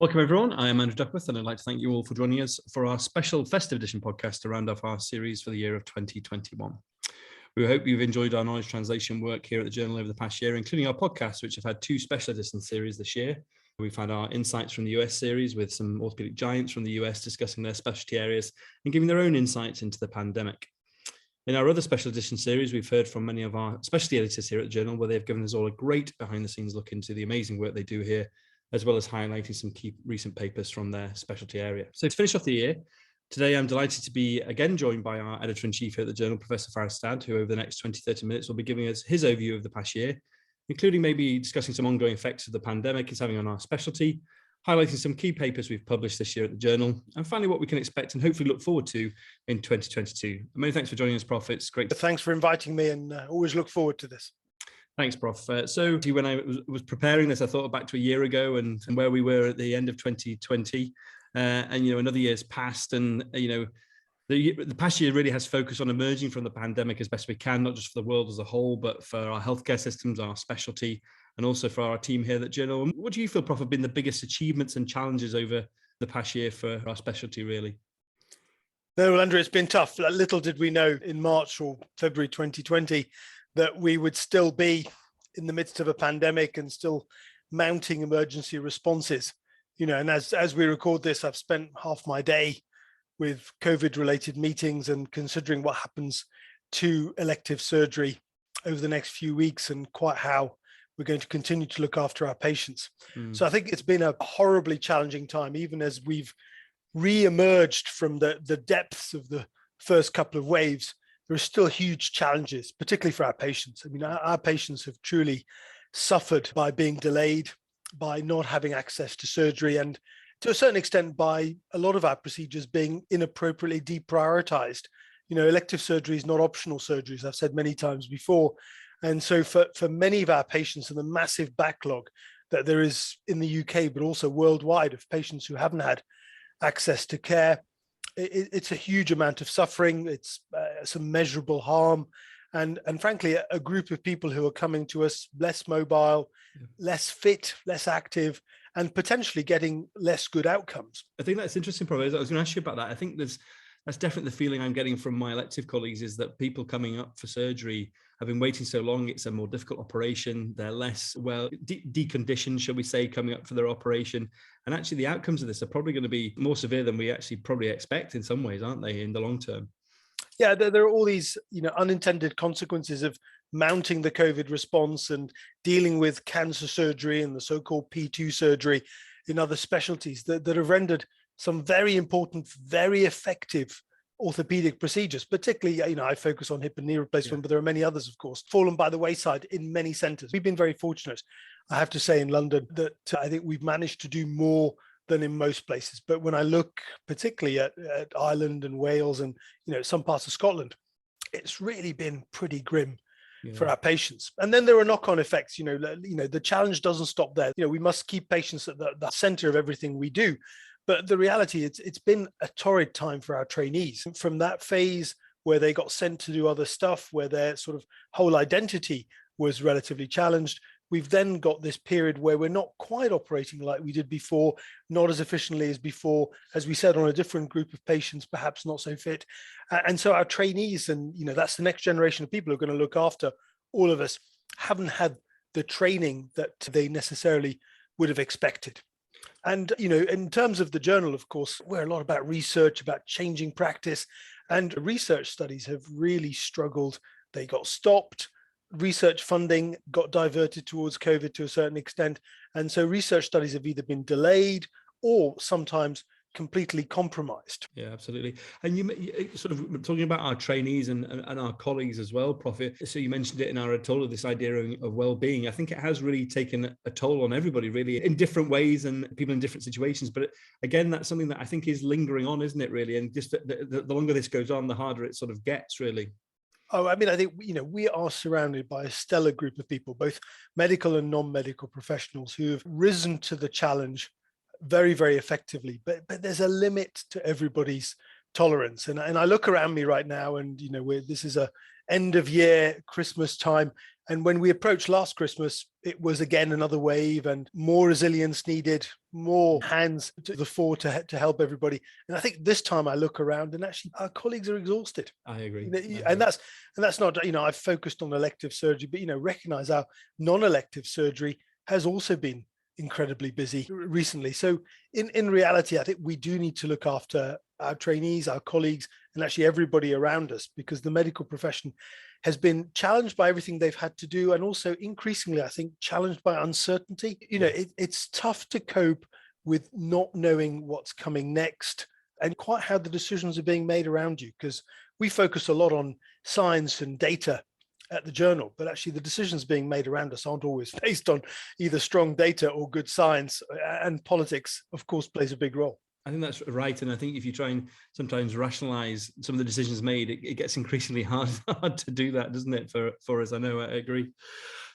Welcome everyone, I am Andrew Duckworth and I'd like to thank you all for joining us for our special Festive Edition podcast to round off our series for the year of 2021. We hope you've enjoyed our knowledge translation work here at the Journal over the past year, including our podcasts, which have had two special edition series this year. We've had our Insights from the US series with some orthopedic giants from the US discussing their specialty areas and giving their own insights into the pandemic. In our other special edition series, we've heard from many of our specialty editors here at the Journal, where they've given us all a great behind the scenes look into the amazing work they do here, as well as highlighting some key recent papers from their specialty area. So to finish off the year, today I'm delighted to be again joined by our editor-in-chief here at the Journal, Professor Haddad, who over the next 20-30 minutes will be giving us his overview of the past year, including maybe discussing some ongoing effects of the pandemic it's having on our specialty, highlighting some key papers we've published this year at the Journal, and finally what we can expect and hopefully look forward to in 2022. Many thanks for joining us, Prof. It's great. Thanks for inviting me, and always look forward to this. Thanks, Prof. So when I was preparing this, I thought back to a year ago and where we were at the end of 2020. And, another year's passed and, the past year really has focused on emerging from the pandemic as best we can, not just for the world as a whole, but for our healthcare systems, our specialty, and also for our team here at the Journal. What do you feel, Prof, have been the biggest achievements and challenges over the past year for our specialty, really? No, well, Andrew, it's been tough. Little did we know in March or February 2020 that we would still be in the midst of a pandemic and still mounting emergency responses. And as we record this, I've spent half my day with COVID-related meetings and considering what happens to elective surgery over the next few weeks and quite how we're going to continue to look after our patients. So I think it's been a horribly challenging time, even as we've re-emerged from the depths of the first couple of waves. There are still huge challenges, particularly for our patients. I mean, our patients have truly suffered by being delayed, by not having access to surgery, and to a certain extent by a lot of our procedures being inappropriately deprioritized. Elective surgery is not optional surgery, as I've said many times before. And so for many of our patients and the massive backlog that there is in the UK, but also worldwide, of patients who haven't had access to care, it's a huge amount of suffering. It's some measurable harm, and frankly, a group of people who are coming to us less mobile, less fit, less active, and potentially getting less good outcomes. I think that's interesting, Prof. I was going to ask you about that. I think that's definitely the feeling I'm getting from my elective colleagues, is that people coming up for surgery have been waiting so long. It's a more difficult operation. They're less deconditioned, shall we say, coming up for their operation. And actually the outcomes of this are probably going to be more severe than we actually probably expect in some ways, aren't they, in the long term? Yeah, there are all these, unintended consequences of mounting the COVID response and dealing with cancer surgery and the so-called P2 surgery in other specialties that have rendered some very important, very effective orthopedic procedures, particularly, I focus on hip and knee replacement, but there are many others, of course, fallen by the wayside in many centres. We've been very fortunate, I have to say, in London, that I think we've managed to do more than in most places. But when I look particularly at Ireland and Wales and, some parts of Scotland, it's really been pretty grim for our patients. And then there are knock-on effects. The challenge doesn't stop there. We must keep patients at the centre of everything we do. But the reality, it's been a torrid time for our trainees. From that phase where they got sent to do other stuff, where their sort of whole identity was relatively challenged, we've then got this period where we're not quite operating like we did before, not as efficiently as before, as we said, on a different group of patients, perhaps not so fit. And so our trainees, and that's the next generation of people who are going to look after all of us, haven't had the training that they necessarily would have expected. And, in terms of the Journal, of course, we're a lot about research, about changing practice, and research studies have really struggled. They got stopped. Research funding got diverted towards COVID to a certain extent. And so research studies have either been delayed or sometimes completely compromised. Yeah, absolutely. And you sort of talking about our trainees and our colleagues as well, Prof. So you mentioned it in our total, this idea of well-being. I think it has really taken a toll on everybody, really, in different ways and people in different situations. But again, that's something that I think is lingering on, isn't it, really? And just the longer this goes on, the harder it sort of gets, really. Oh, I mean, I think, we are surrounded by a stellar group of people, both medical and non-medical professionals, who have risen to the challenge very, very effectively. But there's a limit to everybody's tolerance. And I look around me right now and, this is a end of year Christmas time. And when we approached last Christmas, it was again another wave and more resilience needed, more hands to the fore to help everybody. And I think this time I look around and actually our colleagues are exhausted. I agree. And that's not, I've focused on elective surgery, but, recognize our non-elective surgery has also been incredibly busy recently. So in reality, I think we do need to look after our trainees, our colleagues, and actually everybody around us, because the medical profession has been challenged by everything they've had to do, and also increasingly, I think, challenged by uncertainty. It's tough to cope with not knowing what's coming next and quite how the decisions are being made around you, because we focus a lot on science and data at the journal, but actually the decisions being made around us aren't always based on either strong data or good science, and politics, of course, plays a big role. I think that's right. And I think if you try and sometimes rationalize some of the decisions made, it gets increasingly hard to do that, doesn't it, for us? I know, I agree.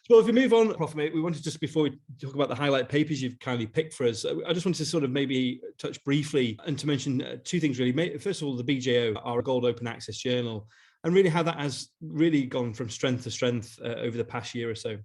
Well, if we move on, Prof, we wanted, just before we talk about the highlight papers you've kindly picked for us, I just wanted to sort of maybe touch briefly and to mention two things really. First of all, the BJO, our Gold Open Access Journal, and really how that has really gone from strength to strength over the past year or so.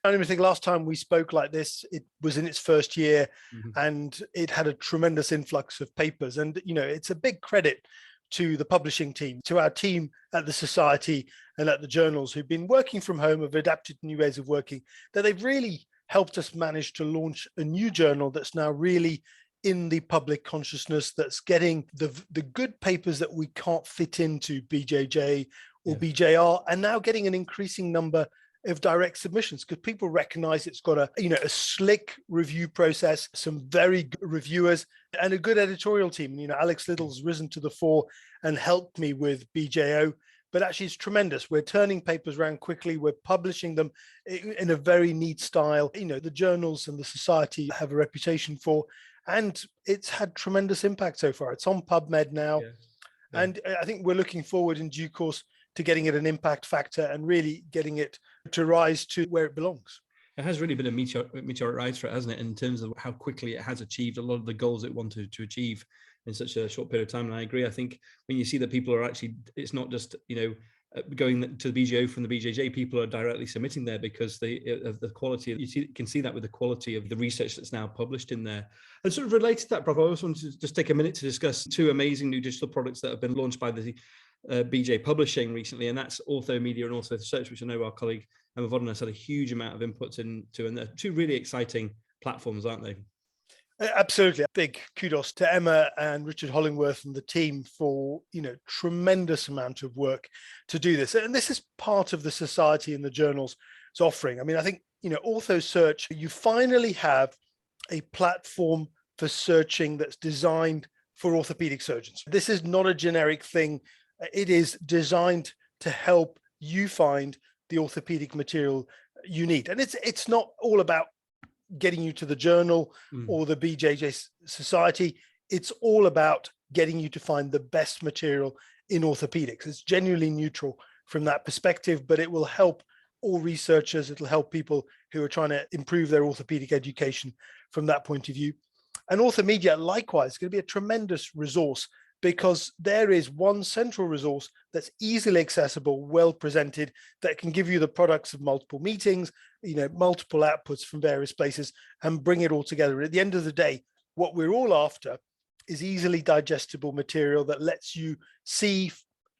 I don't even think last time we spoke like this, it was in its first year, and it had a tremendous influx of papers. And, it's a big credit to the publishing team, to our team at the Society and at the journals who've been working from home, have adapted to new ways of working, that they've really helped us manage to launch a new journal that's now really in the public consciousness, that's getting the good papers that we can't fit into BJJ or BJR, and now getting an increasing number of direct submissions, because people recognize it's got a slick review process, some very good reviewers, and a good editorial team. Alex Little's risen to the fore and helped me with BJO, but actually it's tremendous. We're turning papers around quickly. We're publishing them in a very neat style. The journals and the Society have a reputation for, and it's had tremendous impact so far. It's on PubMed now. And I think we're looking forward in due course to getting it an impact factor and really getting it to rise to where it belongs. It has really been a meteoric rise for it, hasn't it, in terms of how quickly it has achieved a lot of the goals it wanted to achieve in such a short period of time. And I agree. I think when you see that people are actually, it's not just, going to the BJO from the BJJ, people are directly submitting there because of the quality. You can see that with the quality of the research that's now published in there. And sort of related to that, Prof, I also wanted to just take a minute to discuss two amazing new digital products that have been launched by the BJ Publishing recently, and that's OrthoMedia and OrthoSearch, which I know our colleague Emma Vodden has had a huge amount of inputs into, and they're two really exciting platforms, aren't they? Absolutely. Big kudos to Emma and Richard Hollingworth and the team for, tremendous amount of work to do this. And this is part of the Society and the journal's offering. I think, OrthoSearch, you finally have a platform for searching that's designed for orthopedic surgeons. This is not a generic thing. It is designed to help you find the orthopedic material you need. And it's not all about getting you to the journal or the BJJ Society. It's all about getting you to find the best material in orthopedics. It's genuinely neutral from that perspective, but it will help all researchers. It'll help people who are trying to improve their orthopedic education from that point of view. And OrthoMedia, likewise, is going to be a tremendous resource, because there is one central resource that's easily accessible, well presented, that can give you the products of multiple meetings, multiple outputs from various places, and bring it all together. At the end of the day, what we're all after is easily digestible material that lets you see,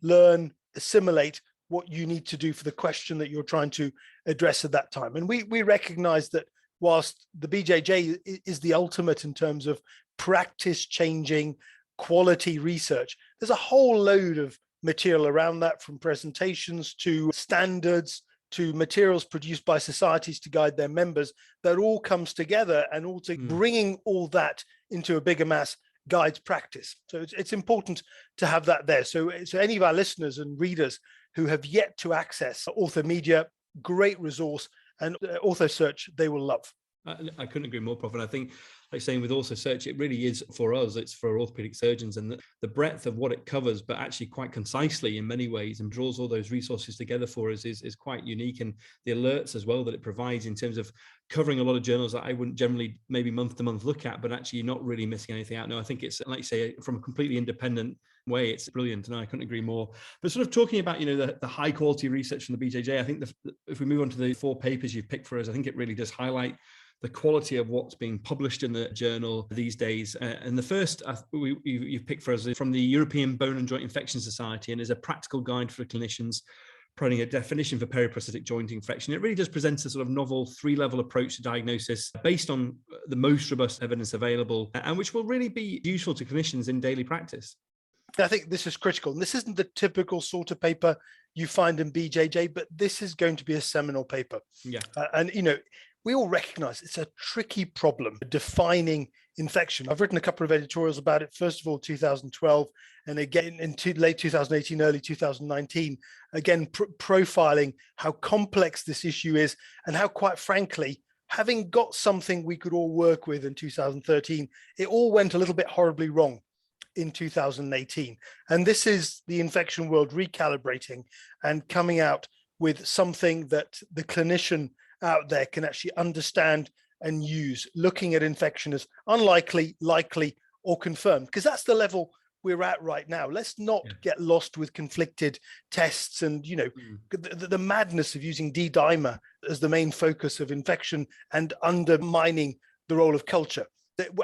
learn, assimilate what you need to do for the question that you're trying to address at that time. And we recognize that whilst the BJJ is the ultimate in terms of practice changing quality research, there's a whole load of material around that, from presentations to standards to materials produced by societies to guide their members, that all comes together, and bringing all that into a bigger mass guides practice. So it's important to have that there. So any of our listeners and readers who have yet to access OrthoMedia, great resource, and OrthoSearch, they will love. I couldn't agree more, Prof. And I think like saying with OrthoSearch, it really is for us, it's for orthopedic surgeons, and the breadth of what it covers, but actually quite concisely in many ways, and draws all those resources together for us is quite unique. And the alerts as well that it provides in terms of covering a lot of journals that I wouldn't generally maybe month to month look at, but actually you're not really missing anything out. No, I think it's, like you say, from a completely independent way, it's brilliant, and I couldn't agree more. But sort of talking about, the high quality research from the BJJ, I think if we move on to the 4 papers you've picked for us, I think it really does highlight the quality of what's being published in the journal these days. And the first you've picked for us is from the European Bone and Joint Infection Society, and is a practical guide for clinicians providing a definition for periprosthetic joint infection. It really does present a sort of novel 3-level approach to diagnosis based on the most robust evidence available, and which will really be useful to clinicians in daily practice. I think this is critical. And this isn't the typical sort of paper you find in BJJ, but this is going to be a seminal paper. Yeah. And we all recognize it's a tricky problem defining infection. I've written a couple of editorials about it. First of all, 2012, and again in late 2018, early 2019, again, profiling how complex this issue is, and how, quite frankly, having got something we could all work with in 2013, it all went a little bit horribly wrong in 2018. And this is the infection world recalibrating and coming out with something that the clinician out there can actually understand and use, looking at infection as unlikely, likely, or confirmed, because that's the level we're at right now. Let's not get lost with conflicted tests and, the madness of using D-dimer as the main focus of infection and undermining the role of culture.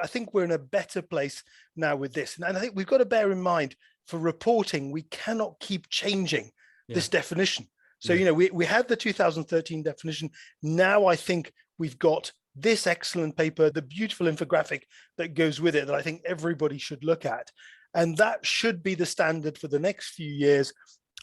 I think we're in a better place now with this. And I think we've got to bear in mind, for reporting, we cannot keep changing this definition. So, we had the 2013 definition. Now I think we've got this excellent paper, the beautiful infographic that goes with it, that I think everybody should look at. And that should be the standard for the next few years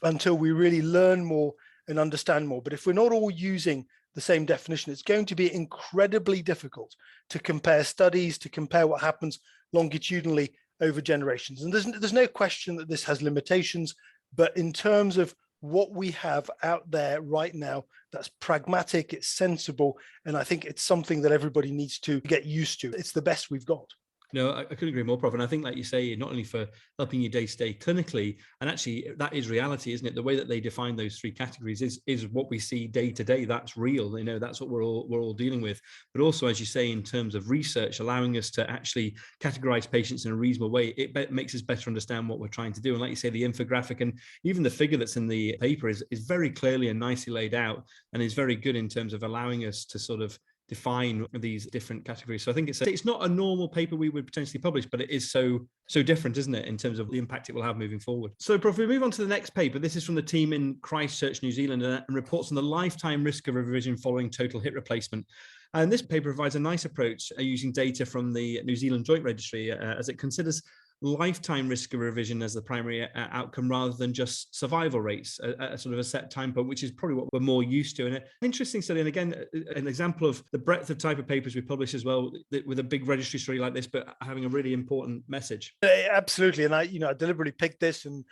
until we really learn more and understand more. But if we're not all using the same definition, it's going to be incredibly difficult to compare studies, to compare what happens longitudinally over generations. And there's no question that this has limitations, but in terms of what we have out there right now, that's pragmatic, it's sensible, and I think it's something that everybody needs to get used to. It's the best we've got. No, I couldn't agree more, Prof. And I think, like you say, not only for helping you day-to-day clinically, and actually that is reality, isn't it? The way that they define those 3 categories is what we see day to day. That's real. That's what we're all dealing with. But also, as you say, in terms of research, allowing us to actually categorize patients in a reasonable way, it makes us better understand what we're trying to do. And like you say, the infographic and even the figure that's in the paper is very clearly and nicely laid out, and is very good in terms of allowing us to sort of define these different categories. So I think it's not a normal paper we would potentially publish, but it is so different, isn't it, in terms of the impact it will have moving forward. So, Prof, we move on to the next paper. This is from the team in Christchurch, New Zealand, and reports on the lifetime risk of revision following total hip replacement. And this paper provides a nice approach using data from the New Zealand Joint Registry as it considers lifetime risk of revision as the primary outcome, rather than just survival rates, a sort of a set time point, which is probably what we're more used to. And an interesting study, and again, an example of the breadth of type of papers we publish as well, with a big registry story like this, but having a really important message. Absolutely. And I deliberately picked this, and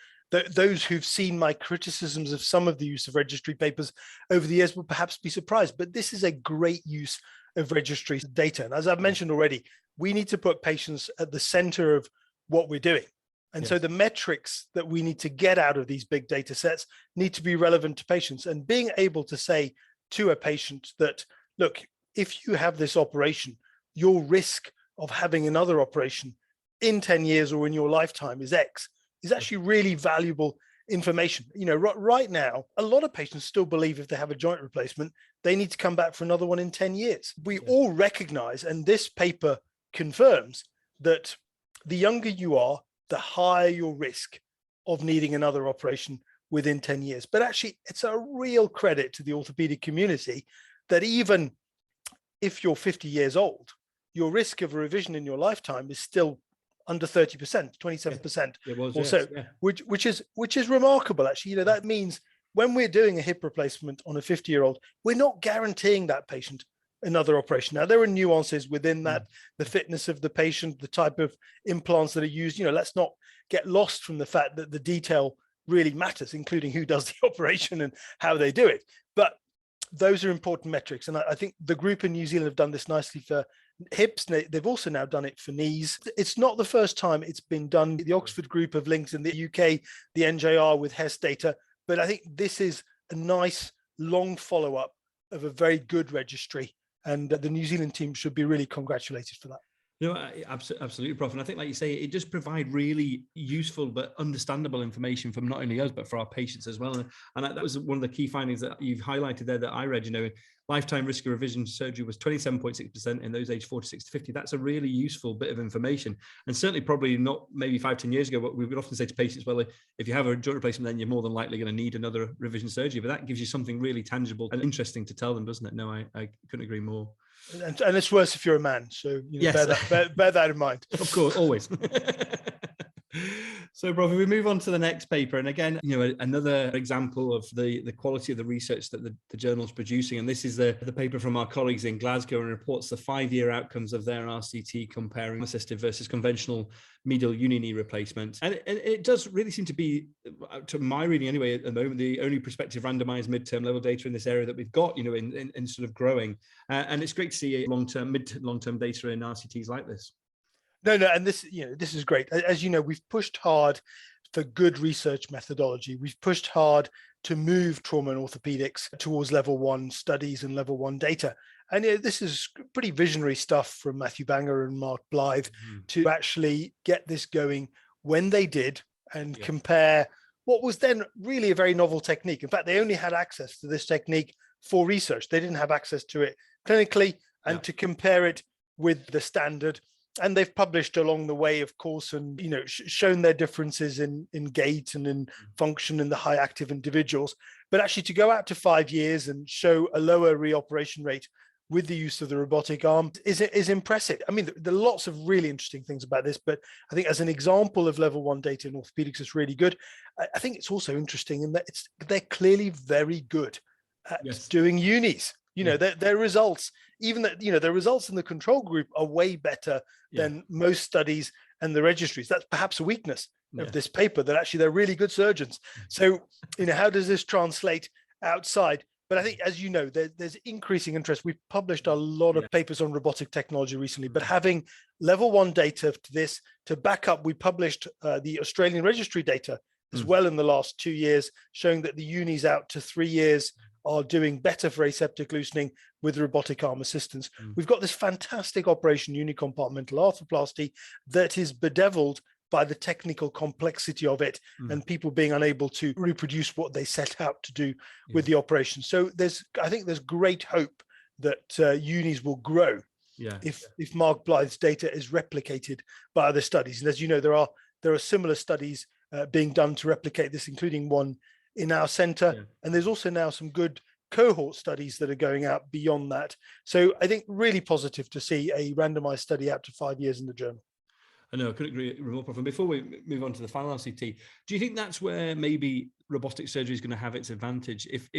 those who've seen my criticisms of some of the use of registry papers over the years will perhaps be surprised, but this is a great use of registry data. And as I've mentioned already, we need to put patients at the center of what we're doing. And so the metrics that we need to get out of these big data sets need to be relevant to patients. And being able to say to a patient that, look, if you have this operation, your risk of having another operation in 10 years or in your lifetime is X, is actually really valuable information. Right now, a lot of patients still believe if they have a joint replacement, they need to come back for another one in 10 years. We all recognize, and this paper confirms, that the younger you are, the higher your risk of needing another operation within 10 years. But actually, it's a real credit to the orthopedic community that even if you're 50 years old, your risk of a revision in your lifetime is still under 30%, 27% or so, which is remarkable, actually. That means when we're doing a hip replacement on a 50-year-old, we're not guaranteeing that patient another operation. Now, there are nuances within that, the fitness of the patient, the type of implants that are used. Let's not get lost from the fact that the detail really matters, including who does the operation and how they do it. But those are important metrics. And I think the group in New Zealand have done this nicely for hips. They've also now done it for knees. It's not the first time it's been done. The Oxford group have linked in the UK, the NJR with HES data. But I think this is a nice long follow-up of a very good registry. And the New Zealand team should be really congratulated for that. No, absolutely, Prof. And I think, like you say, it does provide really useful but understandable information from not only us, but for our patients as well. And that was one of the key findings that you've highlighted there that I read. Lifetime risk of revision surgery was 27.6% in those aged 46 to 50. That's a really useful bit of information. And certainly probably not maybe 5-10 years ago, what we would often say to patients, well, if you have a joint replacement, then you're more than likely going to need another revision surgery. But that gives you something really tangible and interesting to tell them, doesn't it? No, I couldn't agree more. And it's worse if you're a man. So yes. bear that in mind. Of course, always. So, Prof, we move on to the next paper. And again, another example of the quality of the research that the journal's producing. And this is the paper from our colleagues in Glasgow, and reports the 5-year outcomes of their RCT comparing assisted versus conventional medial uni knee replacement. And it does really seem to be, to my reading anyway, at the moment, the only prospective randomized midterm level data in this area that we've got, in sort of growing. And it's great to see mid to long-term data in RCTs like this. No, and this is great. As you know, we've pushed hard for good research methodology. We've pushed hard to move trauma and orthopedics towards level 1 studies and level 1 data. And this is pretty visionary stuff from Matthew Banger and Mark Blythe to actually get this going when they did and compare what was then really a very novel technique. In fact, they only had access to this technique for research. They didn't have access to it clinically, and to compare it with the standard. And they've published along the way, of course, and shown their differences in gait and in function in the high active individuals. But actually to go out to 5 years and show a lower reoperation rate with the use of the robotic arm is impressive. I mean, there are lots of really interesting things about this, but I think as an example of level 1 data in orthopedics, it's really good. I think it's also interesting in that they're clearly very good at doing unis. Their results, even that, their results in the control group are way better than most studies and the registries. That's perhaps a weakness of this paper, that actually they're really good surgeons. So, how does this translate outside? But I think, as you know, there's increasing interest. We've published a lot of papers on robotic technology recently, but having level 1 data to this to back up, we published the Australian registry data as well in the last 2 years, showing that the unis out to 3 years are doing better for aseptic loosening with robotic arm assistance. We've got this fantastic operation, unicompartmental arthroplasty, that is bedeviled by the technical complexity of it and people being unable to reproduce what they set out to do with the operation. So I think there's great hope that unis will grow if Mark Blythe's data is replicated by other studies. And as you know, there are similar studies being done to replicate this, including one in our center. And there's also now some good cohort studies that are going out beyond that. So I think really positive to see a randomized study out to 5 years in the journal. I know, I couldn't agree more, Prof. And before we move on to the final RCT, do you think that's where maybe robotic surgery is going to have its advantage? If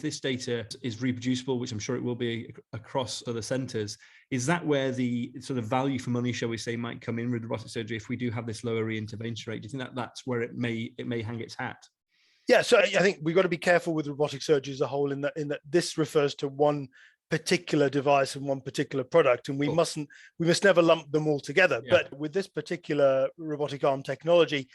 this data is reproducible, which I'm sure it will be across other centers, is that where the sort of value for money, shall we say, might come in with robotic surgery if we do have this lower reintervention rate? Do you think that that's where it may hang its hat? Yeah, so I think we've got to be careful with robotic surgery as a whole in that this refers to one particular device and one particular product, and we must never lump them all together. But with this particular robotic arm technology,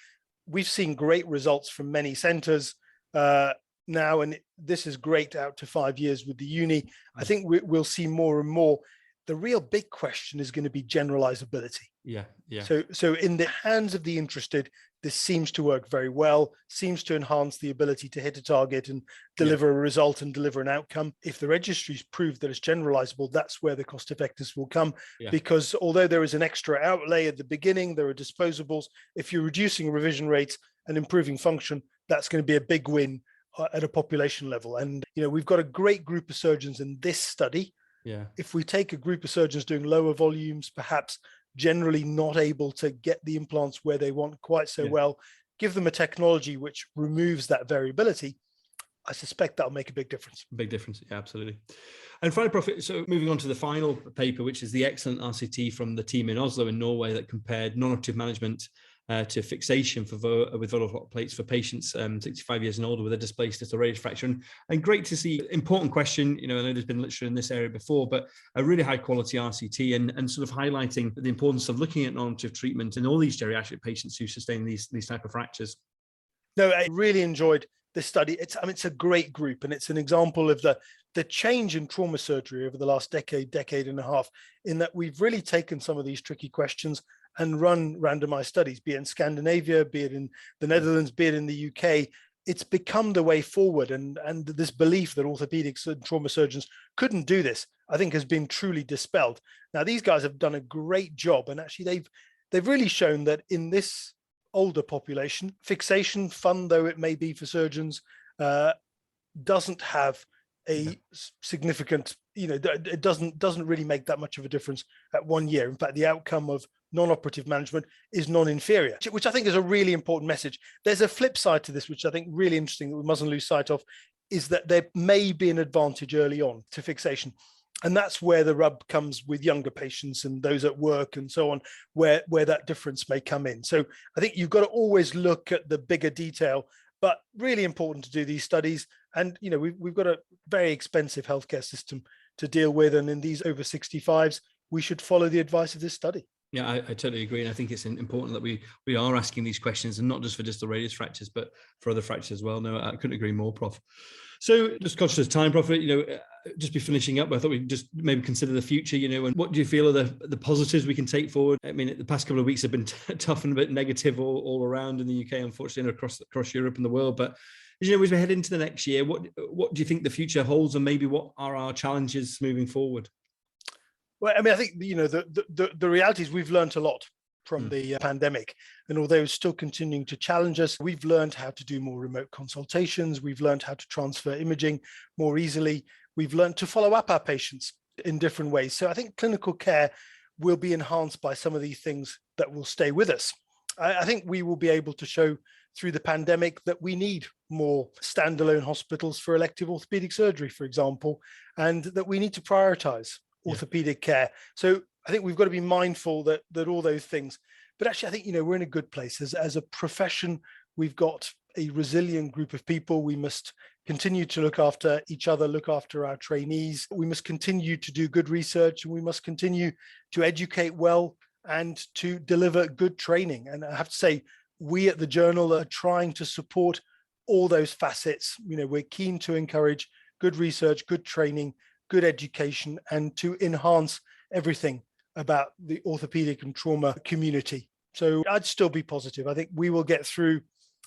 we've seen great results from many centers now, and this is great out to 5 years with the uni. I think we'll see more and more. The real big question is going to be generalizability. So in the hands of the interested, this seems to work very well, seems to enhance the ability to hit a target and deliver a result and deliver an outcome. If the registries prove that it's generalizable, that's where the cost effectiveness will come. Because although there is an extra outlay at the beginning, there are disposables. If you're reducing revision rates and improving function, that's going to be a big win at a population level. And we've got a great group of surgeons in this study. If we take a group of surgeons doing lower volumes, perhaps generally not able to get the implants where they want quite so well, give them a technology which removes that variability, I suspect that'll make a big difference. Big difference, yeah, absolutely. And finally, Prof, so moving on to the final paper, which is the excellent RCT from the team in Oslo in Norway that compared non-operative management to fixation with volar plates for patients 65 years and older with a displaced distal radius fracture. And great to see. Important question. I know there's been literature in this area before, but a really high quality RCT and sort of highlighting the importance of looking at normative treatment in all these geriatric patients who sustain these type of fractures. No, I really enjoyed this study. It's a great group, and it's an example of the change in trauma surgery over the last decade and a half, in that we've really taken some of these tricky questions and run randomized studies, be it in Scandinavia, be it in the Netherlands, be it in the UK. It's become the way forward. And this belief that orthopedics and trauma surgeons couldn't do this, I think, has been truly dispelled. Now, these guys have done a great job. And actually, they've really shown that in this older population, fixation, fun though it may be for surgeons, doesn't have a significant, it doesn't really make that much of a difference at 1 year. In fact, the outcome of non-operative management is non-inferior, which I think is a really important message. There's a flip side to this, which I think really interesting that we mustn't lose sight of, is that there may be an advantage early on to fixation. And that's where the rub comes with younger patients and those at work and so on, where that difference may come in. So I think you've got to always look at the bigger detail, but really important to do these studies. And, we've got a very expensive healthcare system to deal with. And in these over 65s, we should follow the advice of this study. Yeah, I totally agree. And I think it's important that we are asking these questions, and not just for distal radius fractures, but for other fractures as well. No, I couldn't agree more, Prof. So just conscious of time, Prof, just be finishing up. I thought we'd just maybe consider the future, and what do you feel are the positives we can take forward? I mean, the past couple of weeks have been tough and a bit negative all around in the UK, unfortunately, and across Europe and the world. But as we head into the next year, what do you think the future holds, and maybe what are our challenges moving forward? Well, I mean, I think, the reality is we've learned a lot from the pandemic. And although it's still continuing to challenge us, we've learned how to do more remote consultations. We've learned how to transfer imaging more easily. We've learned to follow up our patients in different ways. So I think clinical care will be enhanced by some of these things that will stay with us. I think we will be able to show through the pandemic that we need more standalone hospitals for elective orthopedic surgery, for example, and that we need to prioritize orthopedic care. So I think we've got to be mindful that all those things. But actually, I think, we're in a good place. As a profession, we've got a resilient group of people. We must continue to look after each other, look after our trainees. We must continue to do good research, and we must continue to educate well and to deliver good training. And I have to say, we at the Journal are trying to support all those facets. We're keen to encourage good research, good training, good education, and to enhance everything about the orthopedic and trauma community. So I'd still be positive. I think we will get through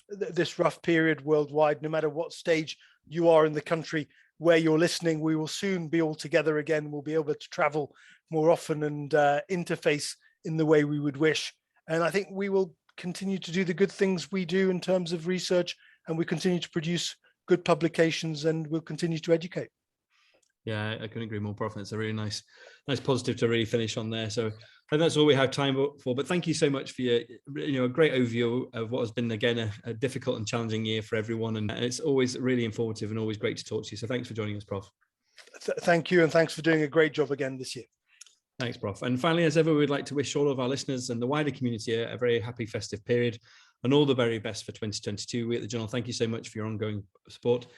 this rough period worldwide, no matter what stage you are in the country where you're listening. We will soon be all together again. We'll be able to travel more often and interface in the way we would wish. And I think we will continue to do the good things we do in terms of research, and we continue to produce good publications, and we'll continue to educate. Yeah, I couldn't agree more, Prof. It's a really nice positive to really finish on there. So I think that's all we have time for. But thank you so much for your, a great overview of what has been, again, a difficult and challenging year for everyone. And it's always really informative and always great to talk to you. So thanks for joining us, Prof. Thank you. And thanks for doing a great job again this year. Thanks, Prof. And finally, as ever, we'd like to wish all of our listeners and the wider community a very happy festive period and all the very best for 2022. We at the Journal, thank you so much for your ongoing support.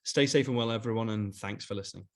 Stay safe and well, everyone, and thanks for listening.